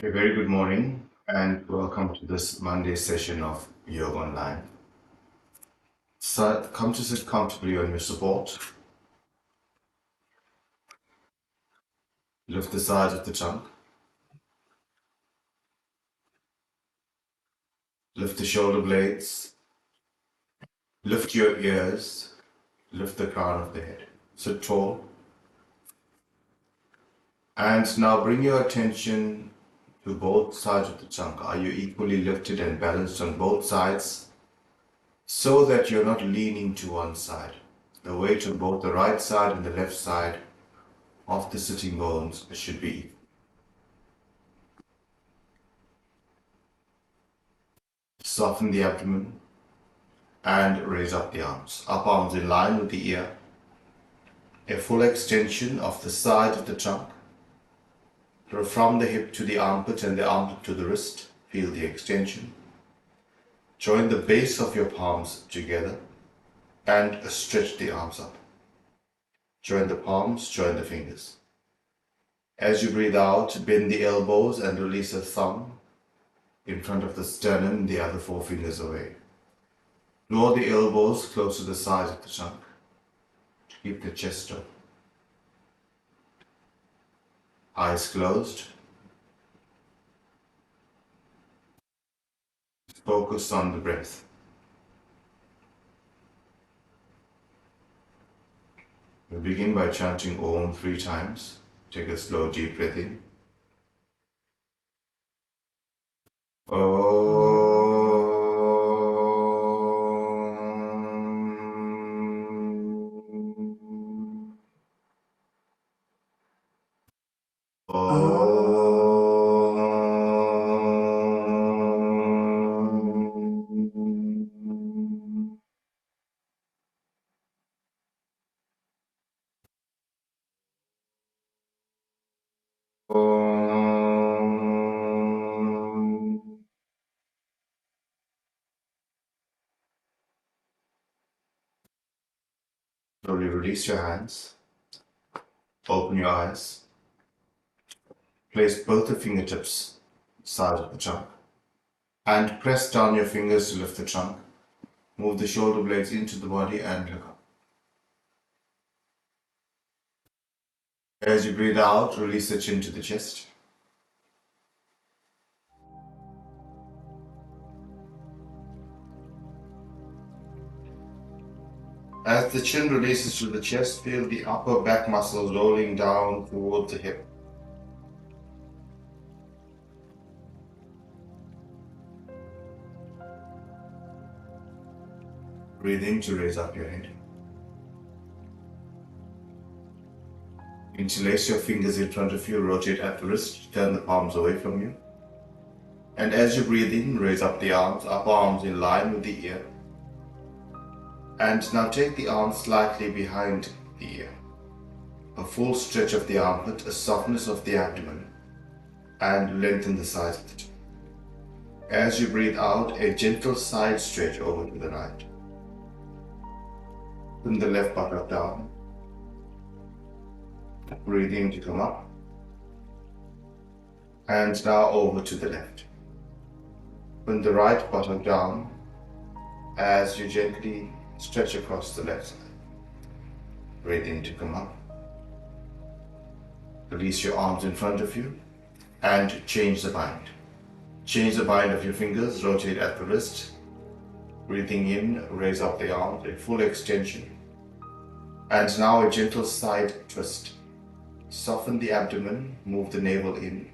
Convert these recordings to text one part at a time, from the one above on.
A very good morning and welcome to this Monday session of Yog Online. So come to sit comfortably on your support. Lift the sides of the trunk. Lift the shoulder blades. Lift your ears. Lift the crown of the head. Sit tall. And now bring your attention to both sides of the trunk. Are you equally lifted and balanced on both sides so that you're not leaning to one side? The weight on both the right side and the left side of the sitting bones should be equal. Soften the abdomen and raise up the arms. Up arms in line with the ear. A full extension of the side of the trunk. From the hip to the armpit and the armpit to the wrist. Feel the extension. Join the base of your palms together and stretch the arms up. Join the palms, join the fingers. As you breathe out, bend the elbows and release a thumb in front of the sternum, the other four fingers away. Lower the elbows close to the sides of the trunk. Keep the chest up. Eyes closed. Focus on the breath. We begin by chanting Om 3 times. Take a slow, deep breath in. Slowly release your hands. Open your eyes. Place both the fingertips side of the trunk and press down your fingers to lift the trunk. Move the shoulder blades into the body and look up. As you breathe out, release the chin to the chest. As the chin releases to the chest, feel the upper back muscles rolling down towards the hip. Breathe in to raise up your head. Interlace your fingers in front of you, rotate at the wrist, turn the palms away from you. And as you breathe in, raise up the arms, upper arms in line with the ear. And now take the arms slightly behind the ear. A full stretch of the armpit, a softness of the abdomen, and lengthen the sides of the chin. As you breathe out, a gentle side stretch over to the right. Bring the left buttock down. Breathe in to come up. And now over to the left. Bring the right buttock down as you gently stretch across the left side. Breathe in to come up. Release your arms in front of you and change the bind. Change the bind of your fingers, rotate at the wrist. Breathing in, raise up the arms, a full extension. And now a gentle side twist. Soften the abdomen, move the navel in.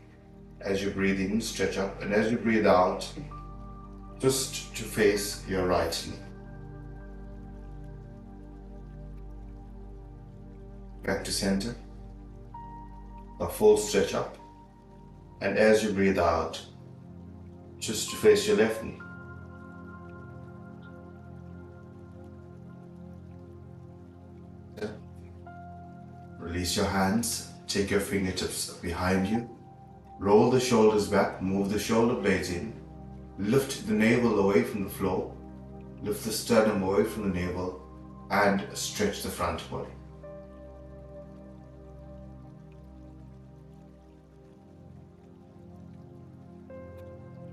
As you breathe in, stretch up, and as you breathe out, twist to face your right knee. Back to center. A full stretch up, and as you breathe out, twist to face your left knee. Release your hands, take your fingertips behind you, roll the shoulders back, move the shoulder blades in, lift the navel away from the floor, lift the sternum away from the navel, and stretch the front body.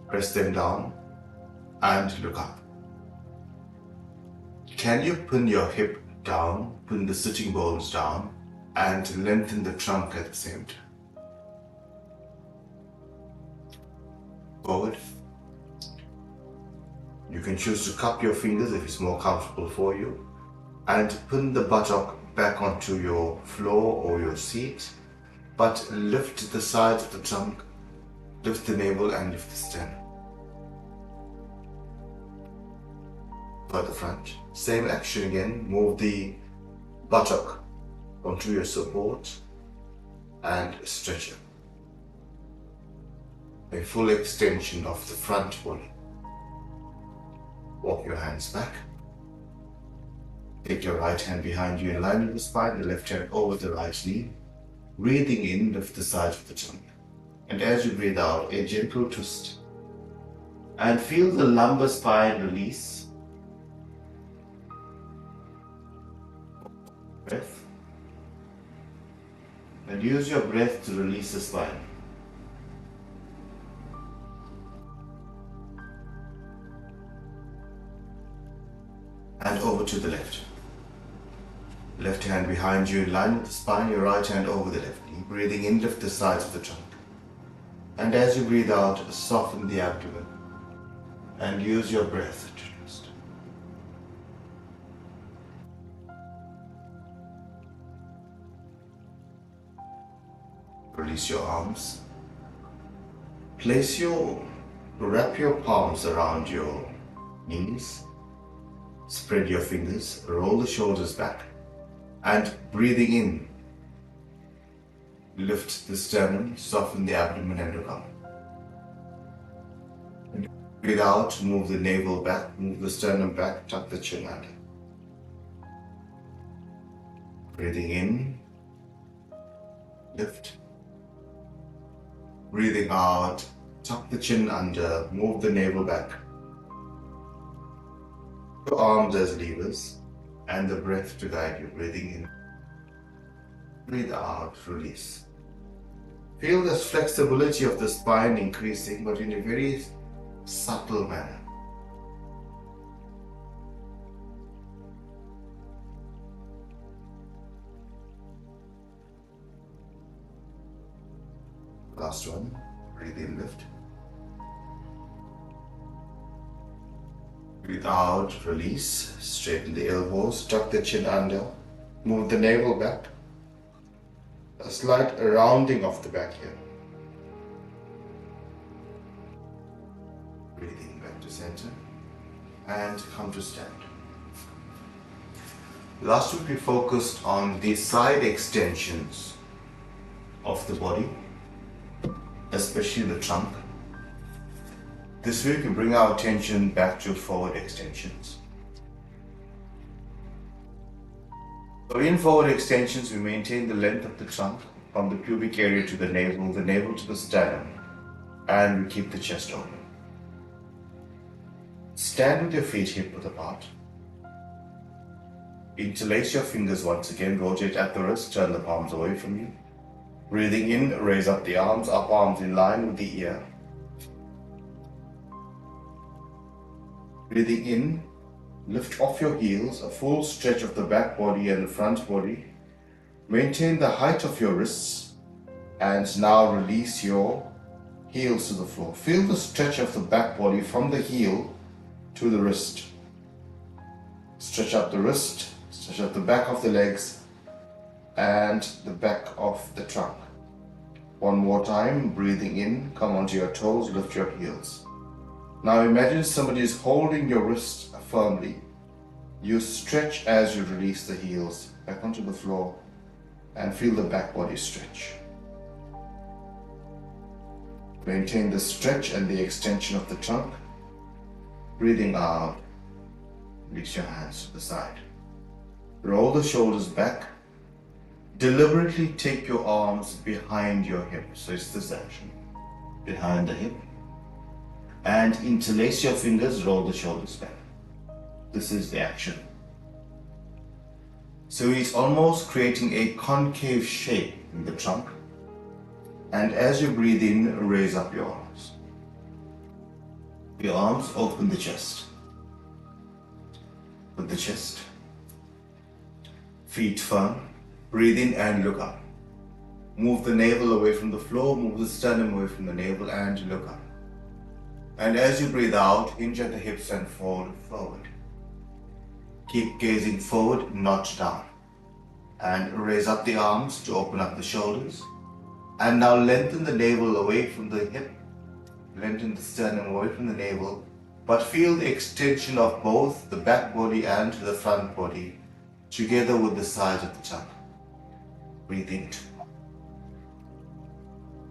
Press them down and look up. Can you pin your hip down, pin the sitting bones down, and lengthen the trunk at the same time? Forward. You can choose to cup your fingers if it's more comfortable for you, and pin the buttock back onto your floor or your seat, but lift the sides of the trunk, lift the navel and lift the sternum. Further front, same action again, move the buttock onto your support and stretch it. A full extension of the front body. Walk your hands back. Take your right hand behind you in line with the spine, the left hand over the right knee. Breathing in, lift the sides of the trunk. And as you breathe out, a gentle twist. And feel the lumbar spine release. Breath. And use your breath to release the spine. And over to the left. Left hand behind you in line with the spine, your right hand over the left knee. Breathing in, lift the sides of the trunk. And as you breathe out, soften the abdomen. And use your breath to rest. Release your arms. Wrap your palms around your knees. Spread your fingers, roll the shoulders back, and breathing in, lift the sternum, soften the abdomen and look up. And breathe out, move the navel back, move the sternum back, tuck the chin under. Breathing in, lift. Breathing out, tuck the chin under, move the navel back. Your arms as levers and the breath to guide you. Breathing in, breathe out, release. Feel the flexibility of the spine increasing, but in a very subtle manner. Last one, breathe in, lift. Breathe out, release, straighten the elbows, tuck the chin under, move the navel back. A slight rounding of the back here. Breathing back to center and come to stand. Last week we focused on the side extensions of the body, especially the trunk. This week we bring our attention back to forward extensions. So in forward extensions, we maintain the length of the trunk from the pubic area to the navel to the sternum, and we keep the chest open. Stand with your feet hip-width apart. Interlace your fingers once again, rotate at the wrist, turn the palms away from you. Breathing in, raise up the arms, up arms in line with the ear. Breathing in, lift off your heels, a full stretch of the back body and the front body. Maintain the height of your wrists and now release your heels to the floor. Feel the stretch of the back body from the heel to the wrist. Stretch up the wrist, stretch up the back of the legs and the back of the trunk. One more time, breathing in, come onto your toes, lift your heels. Now imagine somebody is holding your wrist firmly. You stretch as you release the heels back onto the floor and feel the back body stretch. Maintain the stretch and the extension of the trunk. Breathing out, reach your hands to the side. Roll the shoulders back. Deliberately take your arms behind your hip. So it's this action, behind the hip. And interlace your fingers, roll the shoulders back. This is the action. So it's almost creating a concave shape in the trunk. And as you breathe in, raise up your arms. Your arms, open the chest. With the chest. Feet firm. Breathe in and look up. Move the navel away from the floor, move the sternum away from the navel and look up. And as you breathe out, hinge at the hips and fold forward. Keep gazing forward, not down. And raise up the arms to open up the shoulders. And now lengthen the navel away from the hip. Lengthen the sternum away from the navel. But feel the extension of both the back body and the front body together with the sides of the tongue. Breathe into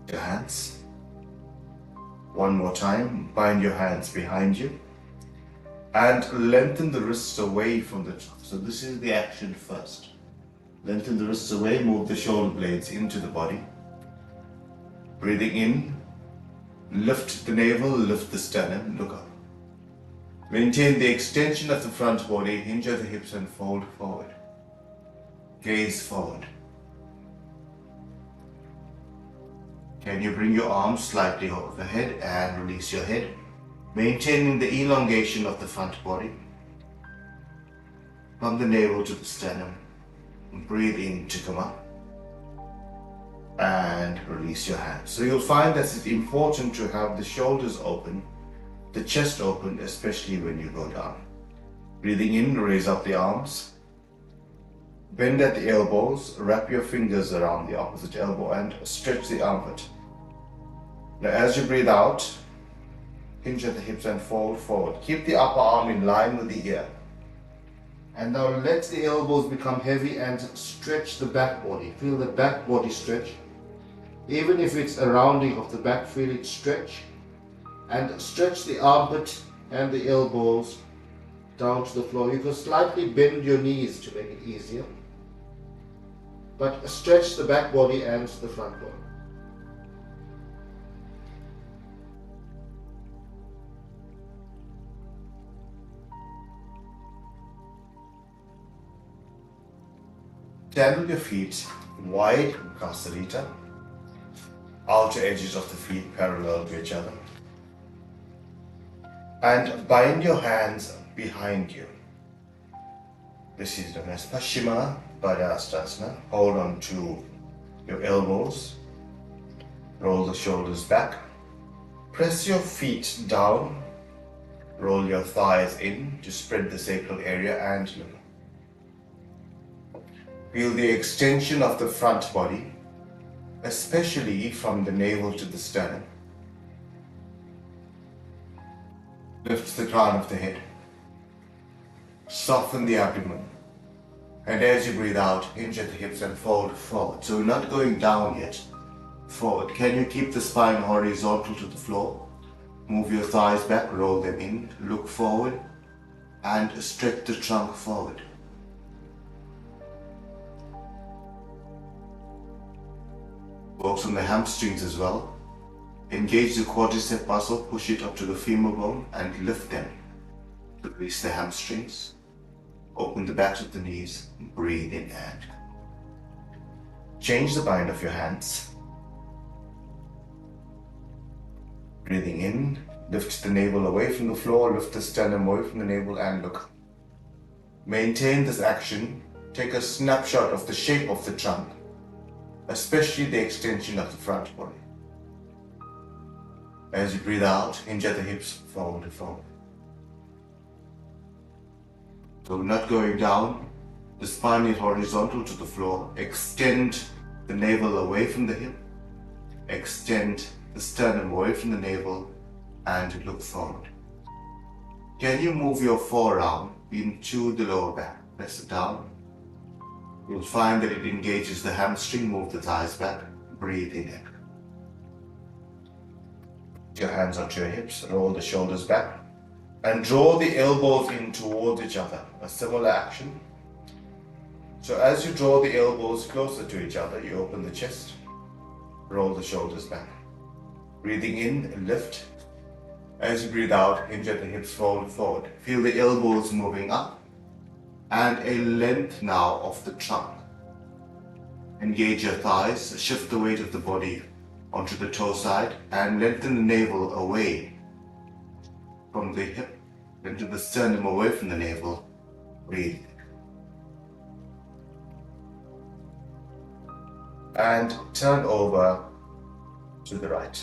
your hands. One more time, bind your hands behind you and lengthen the wrists away from the trunk. So this is the action first. Lengthen the wrists away, move the shoulder blades into the body. Breathing in, lift the navel, lift the sternum, look up. Maintain the extension of the front body, hinge at the hips and fold forward. Gaze forward. Can you bring your arms slightly overhead and release your head, maintaining the elongation of the front body. From the navel to the sternum. Breathe in to come up and release your hands. So you'll find that it's important to have the shoulders open, the chest open, especially when you go down. Breathing in, raise up the arms. Bend at the elbows, wrap your fingers around the opposite elbow and stretch the armpit. Now as you breathe out, hinge at the hips and fold forward. Keep the upper arm in line with the ear. And now let the elbows become heavy and stretch the back body. Feel the back body stretch. Even if it's a rounding of the back, feel it stretch. And stretch the armpit and the elbows down to the floor. You can slightly bend your knees to make it easier. But stretch the back body and the front body. Stand with your feet wide, Kasarita. Outer edges of the feet parallel to each other. And bind your hands behind you. This is known as Paschima Padhastasana. Hold on to your elbows. Roll the shoulders back. Press your feet down. Roll your thighs in to spread the sacral area and look. Feel the extension of the front body, especially from the navel to the sternum. Lift the crown of the head. Soften the abdomen. And as you breathe out, hinge at the hips and fold forward. So we're not going down yet. Forward. Can you keep the spine horizontal to the floor? Move your thighs back, roll them in, look forward, and stretch the trunk forward. Works on the hamstrings as well. Engage the quadricep muscle, push it up to the femur bone and lift them. Release the hamstrings. Open the backs of the knees. Breathe in and change the bind of your hands. Breathing in, lift the navel away from the floor, lift the sternum away from the navel and look. Maintain this action. Take a snapshot of the shape of the trunk, especially the extension of the front body. As you breathe out, hinge at the hips, forward. So not going down, the spine is horizontal to the floor. Extend the navel away from the hip. Extend the sternum away from the navel and look forward. Can you move your forearm into the lower back? Press it down. You'll find that it engages the hamstring. Move the thighs back. Breathe in. Put your hands onto your hips. Roll the shoulders back. And draw the elbows in towards each other. A similar action. So as you draw the elbows closer to each other, you open the chest. Roll the shoulders back. Breathing in, lift. As you breathe out, hinge at the hips, fold forward. Feel the elbows moving up. And a length now of the trunk. Engage your thighs, shift the weight of the body onto the toe side and lengthen the navel away from the hip into the sternum away from the navel. Breathe. And turn over to the right.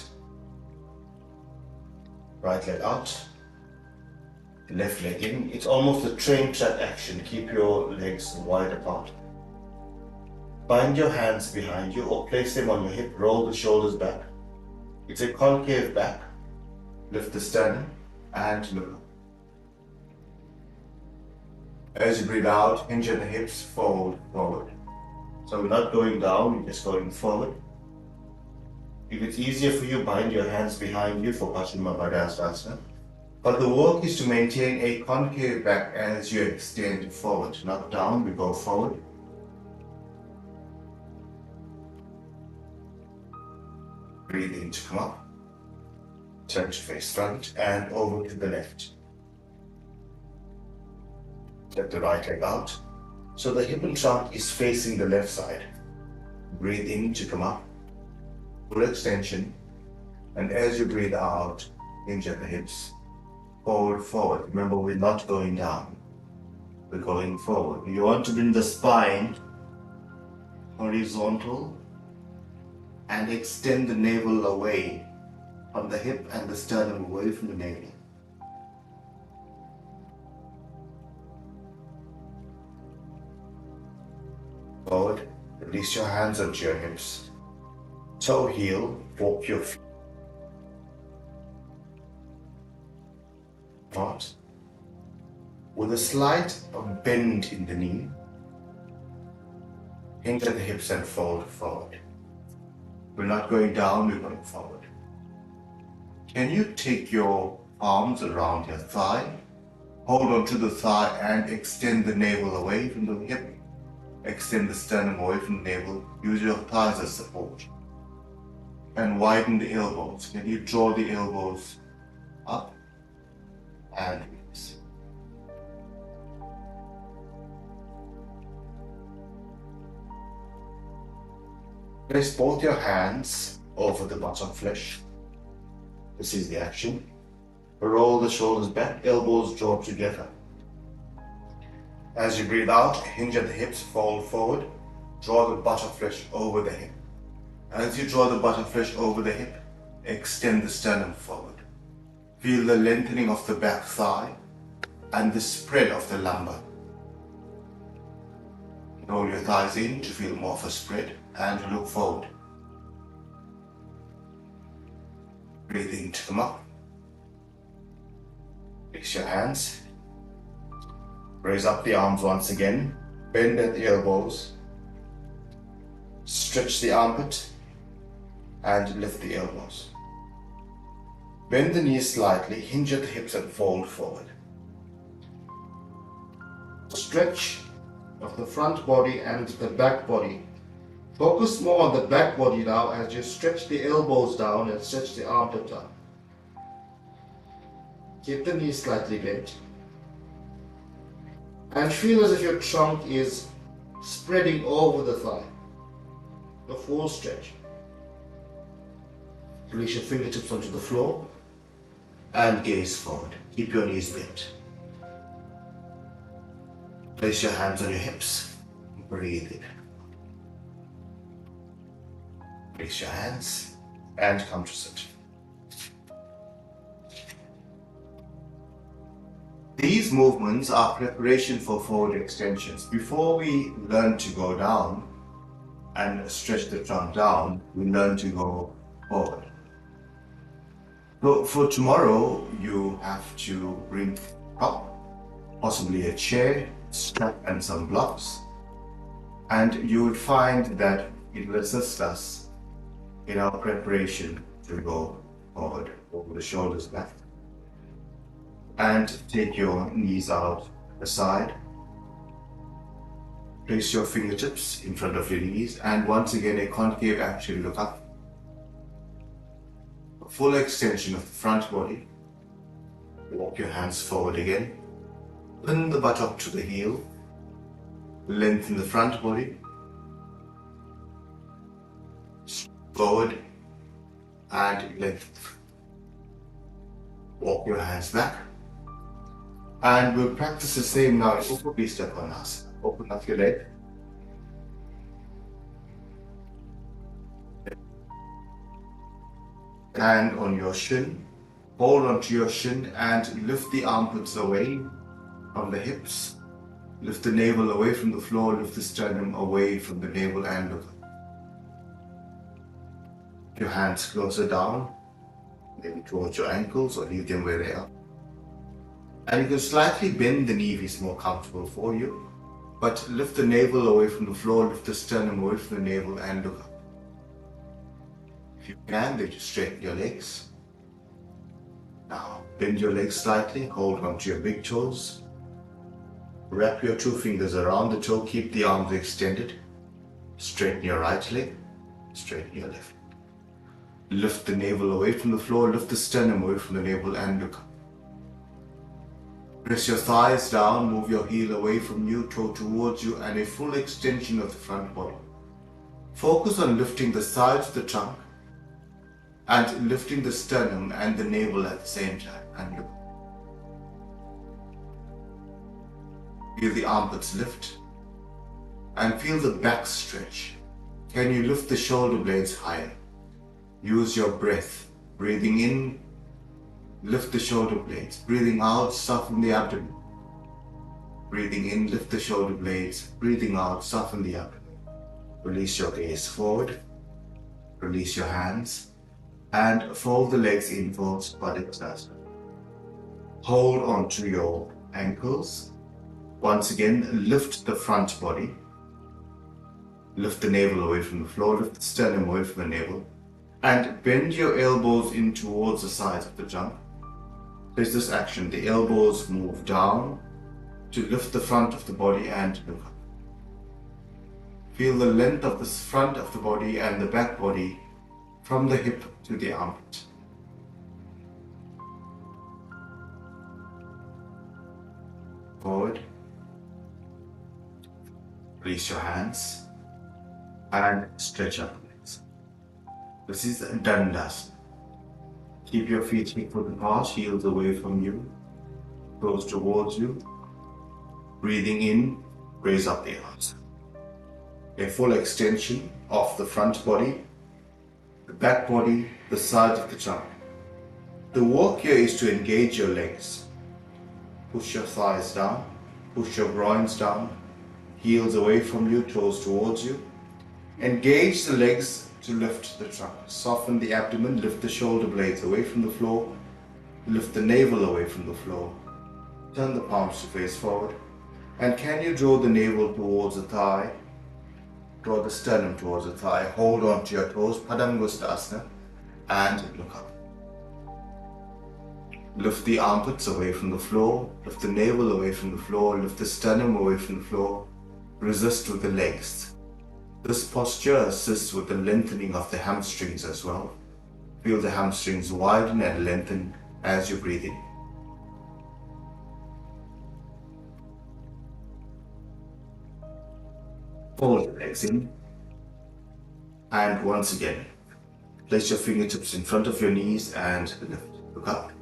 Right leg out, left leg in. It's almost a train track action. Keep your legs wide apart. Bind your hands behind you or place them on your hip. Roll the shoulders back. It's a concave back. Lift the sternum and look up. As you breathe out, hinge at the hips, fold forward. So we're not going down, we're just going forward. If it's easier for you, bind your hands behind you for Paschimottanasana. But the work is to maintain a concave back as you extend forward. Not down, we go forward. Breathe in to come up. Turn to face front and over to the left. Let the right leg out. So the hip and trunk is facing the left side. Breathe in to come up. Full extension. And as you breathe out, hinge at the hips. Forward, forward. Remember, we're not going down. We're going forward. You want to bring the spine horizontal and extend the navel away from the hip and the sternum away from the navel. Forward, release your hands onto your hips. Toe heel, walk your feet apart with a slight bend in the knee. Hinge at the hips and fold forward. We're not going down, we're going forward. Can you take your arms around your thigh? Hold on to the thigh and extend the navel away from the hip. Extend the sternum away from the navel. Use your thighs as support. And widen the elbows. Can you draw the elbows up and release? Place both your hands over the bottom flesh. This is the action. Roll the shoulders back, elbows draw together. As you breathe out, hinge at the hips, fold forward. Draw the bottom flesh over the hip. As you draw the bottom flesh over the hip, extend the sternum forward. Feel the lengthening of the back thigh and the spread of the lumbar. Roll your thighs in to feel more of a spread and look forward. Breathe in to come up. Release your hands. Raise up the arms once again. Bend at the elbows. Stretch the armpit and lift the elbows. Bend the knees slightly, hinge at the hips and fold forward. Stretch of the front body and the back body. Focus more on the back body now as you stretch the elbows down and stretch the armpit down. Keep the knees slightly bent. And feel as if your trunk is spreading over the thigh. The full stretch. Release your fingertips onto the floor and gaze forward. Keep your knees bent. Place your hands on your hips. Breathe in. Release your hands and come to sit. These movements are preparation for forward extensions. Before we learn to go down and stretch the trunk down, we learn to go forward. So for tomorrow, you have to bring up possibly a chair, strap and some blocks. And you would find that it will assist us in our preparation to go forward, over the shoulders back. And take your knees out the side. Place your fingertips in front of your knees and once again a concave action, look up. A full extension of the front body. Walk your hands forward again. Pin the butt up to the heel. Lengthen the front body. Forward and lengthen. Walk your hands back. And we'll practice the same now. Please step on us. Open up your leg. Hand on your shin. Hold onto your shin and lift the armpits away from the hips. Lift the navel away from the floor. Lift the sternum away from the navel and look up. Your hands closer down, maybe towards your ankles, or leave them where they are. And you can slightly bend the knee if it's more comfortable for you. But lift the navel away from the floor, lift the sternum away from the navel and look up. If you can, then just straighten your legs. Now, bend your legs slightly, hold onto your big toes. Wrap your 2 fingers around the toe, keep the arms extended. Straighten your right leg, straighten your left. Lift the navel away from the floor, lift the sternum away from the navel and look up. Press your thighs down, move your heel away from you, toe towards you, and a full extension of the front body. Focus on lifting the sides of the trunk and lifting the sternum and the navel at the same time, and look. Feel the armpits lift and feel the back stretch. Can you lift the shoulder blades higher? Use your breath. Breathing in, lift the shoulder blades. Breathing out, soften the abdomen. Breathing in, lift the shoulder blades. Breathing out, soften the abdomen. Release your gaze forward. Release your hands and fold the legs in for Padikasana. Hold onto your ankles. Once again, lift the front body. Lift the navel away from the floor. Lift the sternum away from the navel. And bend your elbows in towards the sides of the trunk. There's this action. The elbows move down to lift the front of the body and look up. Feel the length of the front of the body and the back body from the hip to the armpit. Forward. Release your hands and stretch up. This is Dandasana. Keep your feet hip-width apart, heels away from you, toes towards you. Breathing in, raise up the arms. A full extension of the front body, the back body, the sides of the trunk. The work here is to engage your legs. Push your thighs down, push your groins down, heels away from you, toes towards you. Engage the legs to lift the trunk. Soften the abdomen, lift the shoulder blades away from the floor, lift the navel away from the floor. Turn the palms to face forward. And can you draw the navel towards the thigh? Draw the sternum towards the thigh. Hold on to your toes, Padangusthasana, and look up. Lift the armpits away from the floor, lift the navel away from the floor, lift the sternum away from the floor. Resist with the legs. This posture assists with the lengthening of the hamstrings as well. Feel the hamstrings widen and lengthen as you breathe in. Fold the legs in. And once again, place your fingertips in front of your knees and lift. Look up.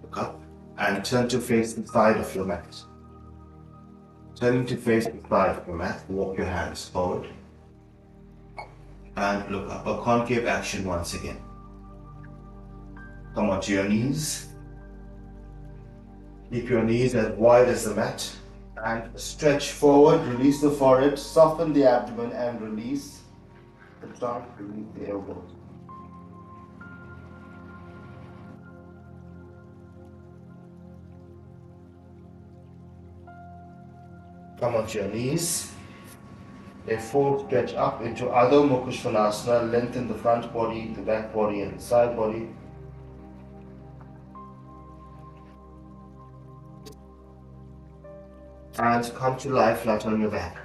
Look up. And turn to face the side of your mat. Turning to face the side of your mat, walk your hands forward and look up. A concave action once again. Come onto your knees. Keep your knees as wide as the mat and stretch forward. Release the forehead, soften the abdomen and release the trunk, release the elbows. Come onto your knees. A full stretch up into Adho Mukha Svanasana. Lengthen the front body, the back body and the side body. And come to lie flat on your back.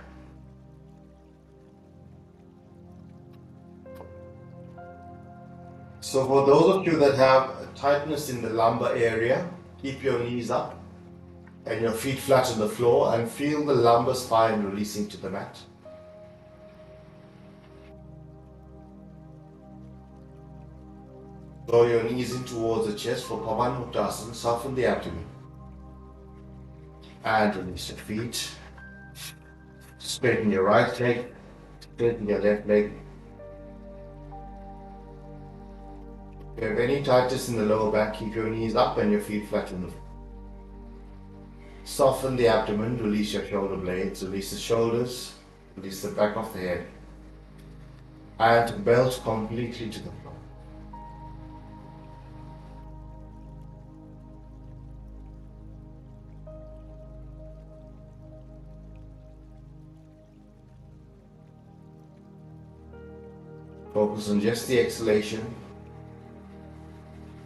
So for those of you that have tightness in the lumbar area, keep your knees up and your feet flat on the floor and feel the lumbar spine releasing to the mat. Draw your knees in towards the chest for Pavanmuktasana. Soften the abdomen. And release your feet. Straighten your right leg. Straighten your left leg. If you have any tightness in the lower back, keep your knees up and your feet flat on the floor. Soften the abdomen. Release your shoulder blades. Release the shoulders. Release the back of the head. And belt completely to the floor. Focus on just the exhalation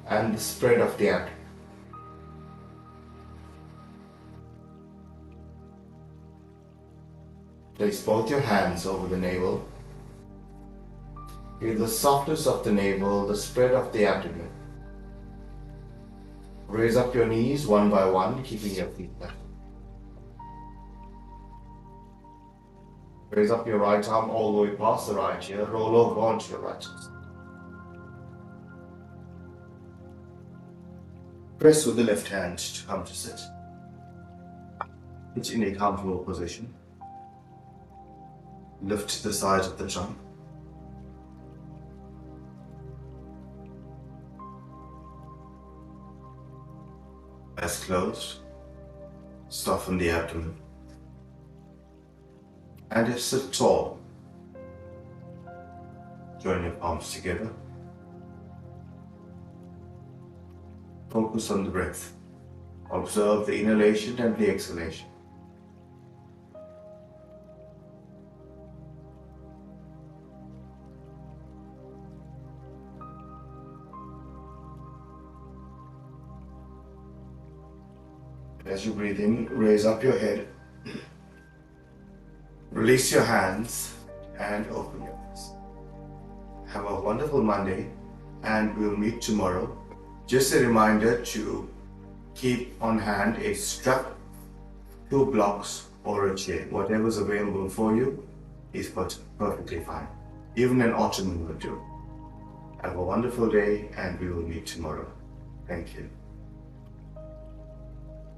and the spread of the abdomen. Place both your hands over the navel. Feel the softness of the navel, the spread of the abdomen. Raise up your knees one by one, keeping your feet flat. Raise up your right arm all the way past the right ear. Roll over onto your right chest. Press with the left hand to come to sit. Sit in a comfortable position. Lift the sides of the trunk. Eyes closed. Soften the abdomen. And just sit tall. Join your palms together. Focus on the breath. Observe the inhalation and the exhalation. As you breathe in, raise up your head. Release your hands and open your eyes. Have a wonderful Monday and we'll meet tomorrow. Just a reminder to keep on hand a strap, 2 blocks or a chair. Whatever is available for you is perfectly fine. Even an ottoman will do. Have a wonderful day and we will meet tomorrow. Thank you.